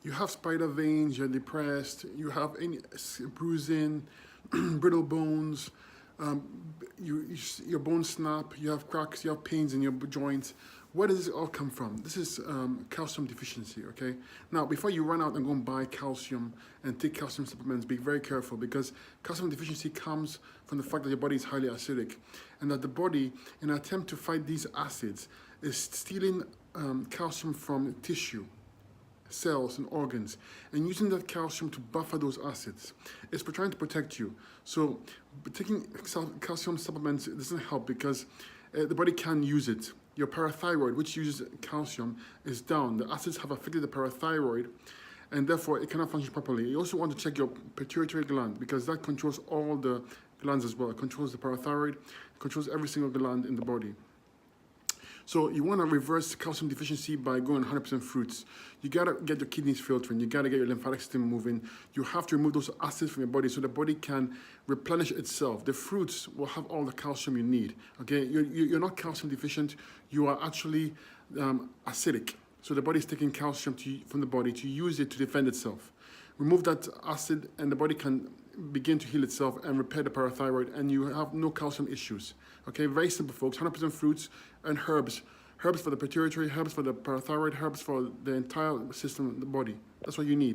you have spider veins, you're depressed, you have any bruising, brittle bones, your bones snap, you have cracks, you have pains in your joints. Where does this all come from? This is calcium deficiency, okay? Now, before you run out and go and buy calcium and take calcium supplements, be very careful, because calcium deficiency comes from the fact that your body is highly acidic and that the body, in an attempt to fight these acids, is stealing calcium from tissue, cells and organs, and using that calcium to buffer those acids. It's for trying to protect you. So taking calcium supplements doesn't help because the body can use it. Your parathyroid, which uses calcium, is down. The acids have affected the parathyroid, and therefore it cannot function properly. You also want to check your pituitary gland, because that controls all the glands as well. It controls the parathyroid, it controls every single gland in the body. So you want to reverse calcium deficiency by going 100% fruits. You got to get your kidneys filtering. You got to get your lymphatic system moving. You have to remove those acids from your body so the body can replenish itself. The fruits will have all the calcium you need. Okay, you're not calcium deficient. You are actually acidic. So the body is taking calcium from the body to use it to defend itself. Remove that acid and the body can begin to heal itself and repair the parathyroid, and you have no calcium issues. Okay, very simple, folks. 100% fruits and herbs. Herbs for the pituitary, herbs for the parathyroid, herbs for the entire system of the body. That's what you need.